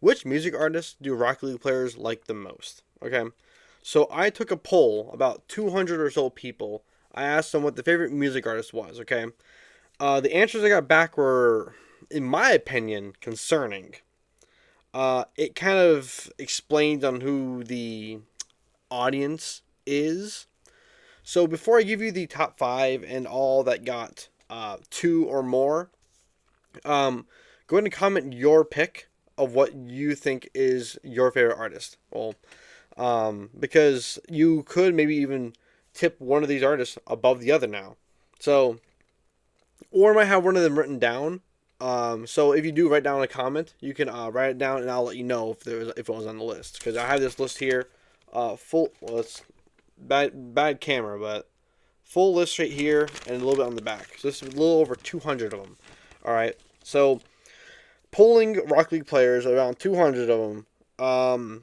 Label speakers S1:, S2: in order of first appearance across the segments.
S1: which music artists do Rocket League players like the most? Okay, so I took a poll, about 200 or so people. I asked them what the favorite music artist was. Okay, the answers I got back were, in my opinion, concerning. It kind of explained on who the audience is. So before I give you the top five and all that got two or more, go ahead and comment your pick of what you think is your favorite artist. Well, because you could maybe even tip one of these artists above the other now. So, or I might have one of them written down. So if you do write down a comment, you can write it down, and I'll let you know if it was on the list, because I have this list here, full. Well, it's bad camera, but full list right here and a little bit on the back. So this is a little over 200 of them. All right. So polling Rocket League players, around 200 of them.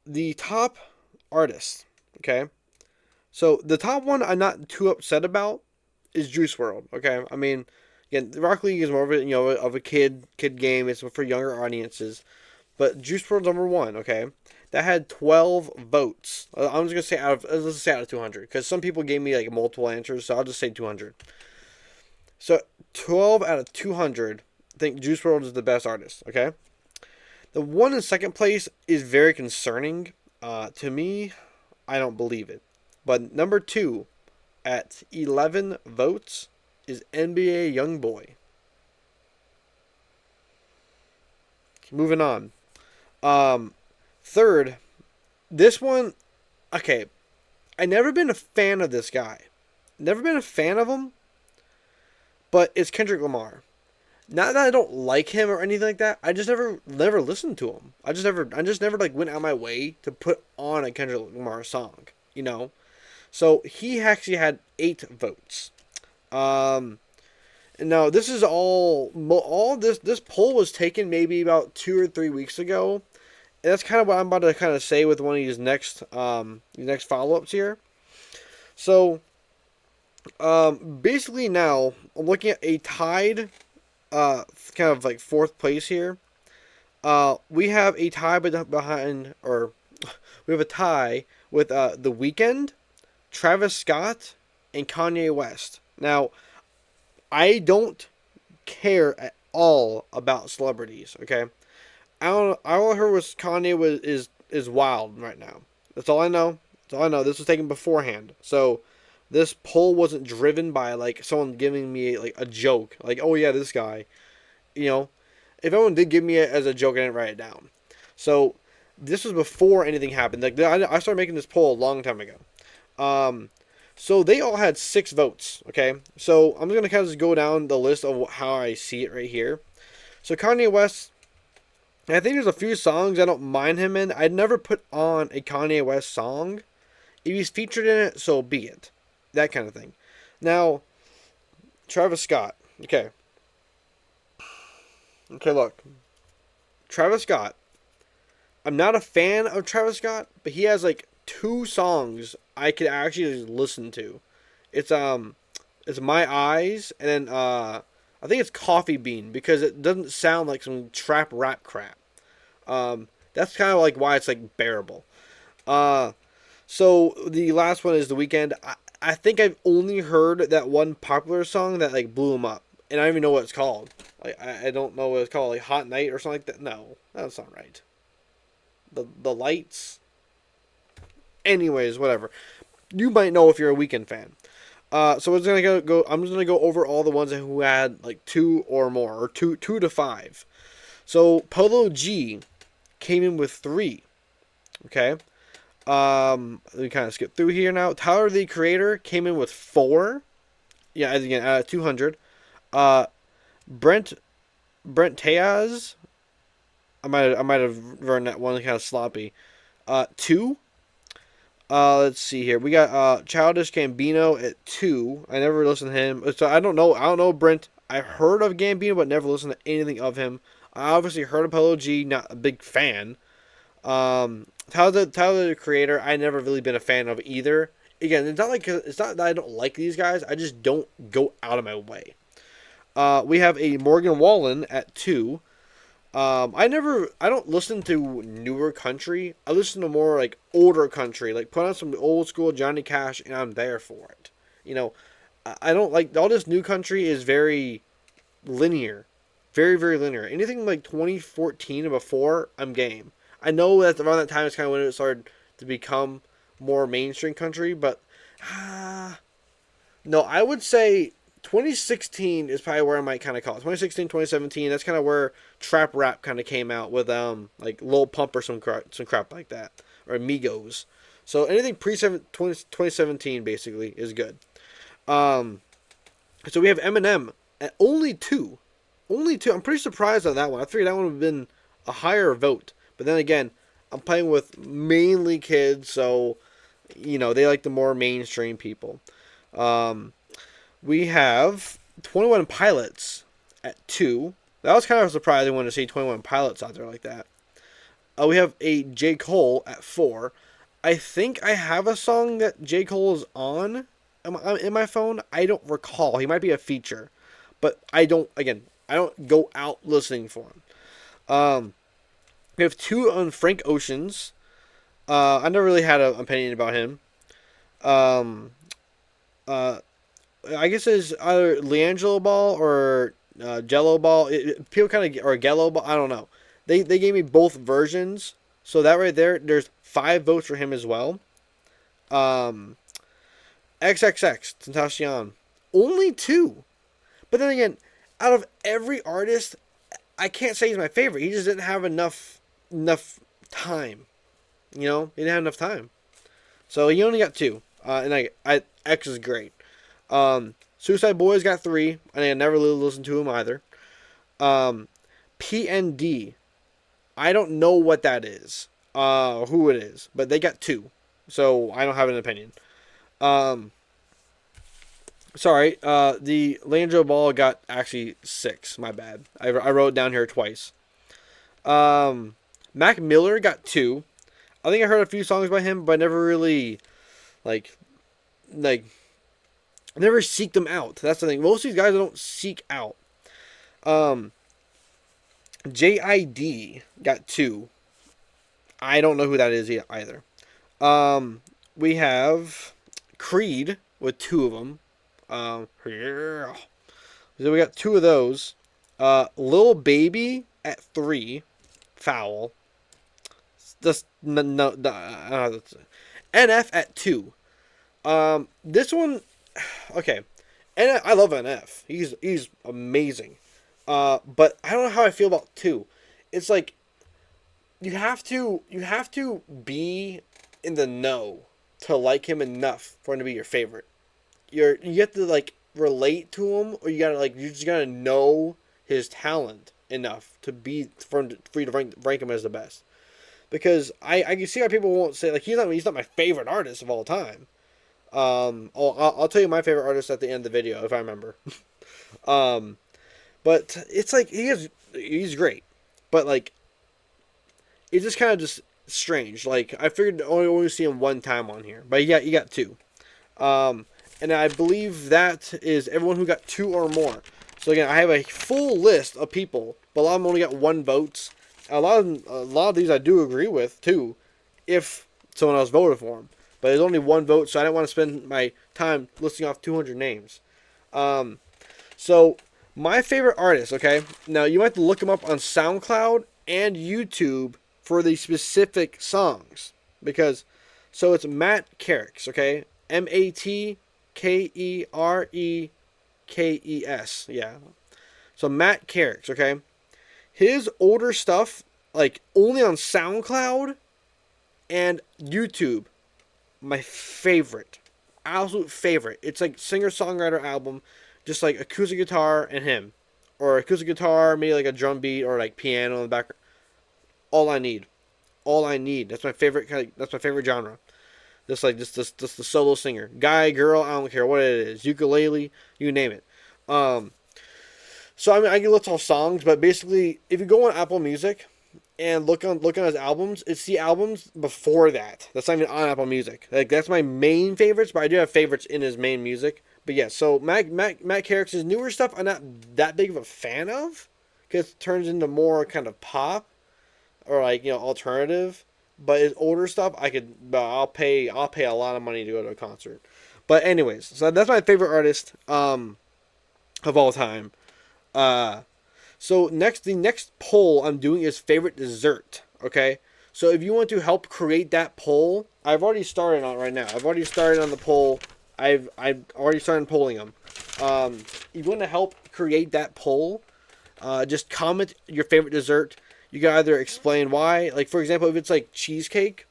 S1: The top artists. Okay. So the top one I'm not too upset about is Juice World. Okay. I mean, again, the Rocket League is more of a of a kid game. It's for younger audiences. But Juice WRLD's number one. Okay. That had 12 votes. I'm just gonna say let's say out of 200, because some people gave me like multiple answers, so I'll just say 200. So 12 out of 200 think Juice WRLD is the best artist. Okay, the one in second place is very concerning. To me, I don't believe it. But number two, at 11 votes, is NBA YoungBoy. Moving on. Third, this one, okay, I never been a fan of this guy. Never been a fan of him, but it's Kendrick Lamar. Not that I don't like him or anything like that. I just never listened to him. I just never like went out my way to put on a Kendrick Lamar song, you know. So he actually had 8 votes. And now this is all this poll was taken maybe about 2 or 3 weeks ago. And that's kind of what I'm about to kind of say with one of these next follow-ups here. So, basically now, I'm looking at a tied, kind of like fourth place here. We have a tie behind, or we have a tie with The Weeknd, Travis Scott, and Kanye West. Now, I don't care at all about celebrities, okay? All I heard was Kanye is wild right now. That's all I know. That's all I know. This was taken beforehand, so this poll wasn't driven by like someone giving me like a joke, like, oh yeah, this guy. You know, if anyone did give me it as a joke, I didn't write it down. So this was before anything happened. Like I started making this poll a long time ago. So they all had 6 votes. Okay, so I'm gonna kind of just go down the list of how I see it right here. So Kanye West. I think there's a few songs I don't mind him in. I'd never put on a Kanye West song. If he's featured in it, so be it. That kind of thing. Now, Travis Scott. Okay. Okay, look. Travis Scott. I'm not a fan of Travis Scott, but he has like 2 songs I could actually listen to. It's My Eyes, and then I think it's Coffee Bean, because it doesn't sound like some trap rap crap. That's kind of like why it's like bearable. So the last one is The Weeknd. I think I've only heard that one popular song that like blew him up, and I don't even know what it's called. Like I don't know what it's called, like Hot Night or something like that. No, that's not right. The Lights. Anyways, whatever. You might know if you're a Weeknd fan. So I'm just gonna go over all the ones who had like 2 or more, or two to 5. So Polo G came in with 3. Okay. Let me kind of skip through here now. Tyler the Creator came in with 4. Yeah, again, out of 200. Brent Teaz. I might have run that one kind of sloppy. 2. Let's see here. We got Childish Gambino at 2. I never listened to him, so I don't know. I don't know Brent. I heard of Gambino, but never listened to anything of him. I obviously heard of Polo G. Not a big fan. Tyler the Creator. I never really been a fan of either. Again, it's not that I don't like these guys. I just don't go out of my way. We have a Morgan Wallen at 2. I don't listen to newer country. I listen to more like older country. Like put on some old school Johnny Cash, and I'm there for it. You know, I don't like all this new country is very linear, very very linear. Anything like 2014 and before, I'm game. I know that around that time is kind of when it started to become more mainstream country, but no, I would say 2016 is probably where I might kind of call it. 2016, 2017, that's kind of where trap rap kind of came out with like Lil Pump or some crap like that, or Amigos. So anything pre 2017 basically is good. Um, so we have Eminem at only two. Only two. I'm pretty surprised on that one. I figured that one would have been a higher vote. But then again, I'm playing with mainly kids, so they like the more mainstream people. Um, we have 21 Pilots at 2. That was kind of surprising when to see 21 Pilots out there like that. We have a J. Cole at 4. I think I have a song that J. Cole is on in my phone. I don't recall. He might be a feature. But I don't go out listening for him. We have 2 on Frank Ocean's. I never really had an opinion about him. I guess it's either Leangelo Ball or Jello Ball. People kind of or Gello Ball. I don't know. They gave me both versions, so that right there's 5 votes for him as well. XXX Tentacion, only 2. But then again, out of every artist, I can't say he's my favorite. He just didn't have enough time. He didn't have enough time. So he only got 2. And X is great. Suicide Boys got 3. And I never really listened to him either. PND. I don't know what that is. Who it is. But they got 2. So I don't have an opinion. Sorry. The Leandro Ball got actually 6. My bad. I wrote it down here twice. Mac Miller got 2. I think I heard a few songs by him, but I never really like never seek them out. That's the thing. Most of these guys I don't seek out. JID got 2. I don't know who that is either. We have Creed with 2 of them. Yeah. So we got 2 of those. Lil Baby at 3. Foul. Just no. NF at 2. This one, okay. And I love NF. He's amazing. But I don't know how I feel about 2. It's like you have to be in the know to like him enough for him to be your favorite. You have to like relate to him, or you just gotta know his talent enough to for you to rank him as the best. Because I can see why people won't say like he's not my favorite artist of all time. I'll tell you my favorite artist at the end of the video if I remember. But it's like he's great, but like it's just kind of just strange. Like I figured only see him one time on here, but you got 2. And I believe that is everyone who got 2 or more. So again, I have a full list of people, but a lot of them only got 1 vote. A lot of these I do agree with too, if someone else voted for them. But there's only 1 vote, so I didn't want to spend my time listing off 200 names. So my favorite artist, okay? Now you might have to look them up on SoundCloud and YouTube for the specific songs, because so it's Mat Kerekes, okay? MatKerekes, yeah. So Mat Kerekes, okay? His older stuff, like only on SoundCloud and YouTube, my favorite, absolute favorite. It's like singer-songwriter album, just like acoustic guitar and him, or acoustic guitar, maybe like a drum beat or like piano in the background. All I need. That's my favorite that's my favorite genre. Just like just the solo singer, guy, girl, I don't care what it is, ukulele, you name it. So I mean, I can list all songs, but basically, if you go on Apple Music and look on his albums, it's the albums before that. That's not even on Apple Music. Like that's my main favorites, but I do have favorites in his main music. But yeah, so Matt Kerekes' newer stuff, I'm not that big of a fan of, because it turns into more kind of pop or like alternative. But his older stuff, I'll pay a lot of money to go to a concert. But anyways, so that's my favorite artist of all time. Uh, so the next poll I'm doing is favorite dessert. Okay, so if you want to help create that poll, I've already started on it right now. I've already started on the poll. I've already started polling them. If you want to help create that poll, just comment your favorite dessert. You can either explain why, like for example, if it's like cheesecake,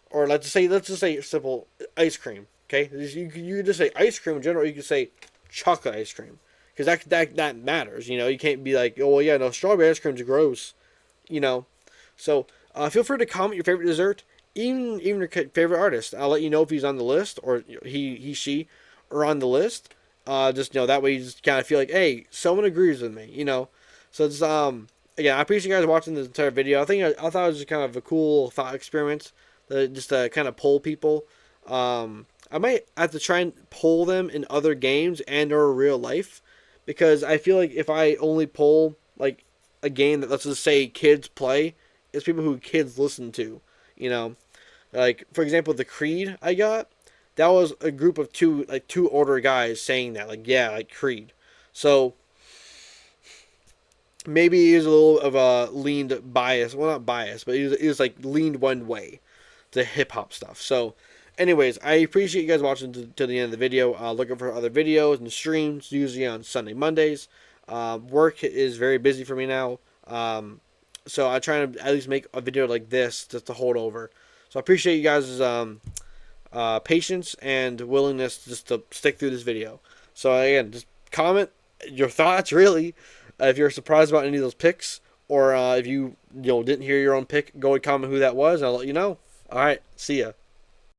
S1: or let's just say simple ice cream. Okay, you just say ice cream in general. You can say chocolate ice cream, because that matters. You can't be like, oh well, yeah, no, strawberry ice cream's gross. You know, so feel free to comment your favorite dessert, even your favorite artist. I'll let you know if he's on the list or she are on the list. Just that way you just kind of feel like, hey, someone agrees with me. So it's again, I appreciate you guys watching this entire video. I thought it was just kind of a cool thought experiment, just to kind of poll people. I might have to try and poll them in other games and or real life, because I feel like if I only poll like a game that, let's just say, kids play, it's people who kids listen to. You know, like for example, the Creed I got, that was a group of two older guys saying that, like, yeah, like Creed. So maybe he was a little of a leaned bias. Well, not bias, but he was like leaned one way to hip hop stuff. So, anyways, I appreciate you guys watching to the end of the video. Looking for other videos and streams, usually on Sunday, Mondays. Work is very busy for me now. So I try to at least make a video like this just to hold over. So I appreciate you guys' patience and willingness just to stick through this video. So again, just comment your thoughts, really. If you're surprised about any of those picks, or if you didn't hear your own pick, go and comment who that was, and I'll let you know. All right, see ya.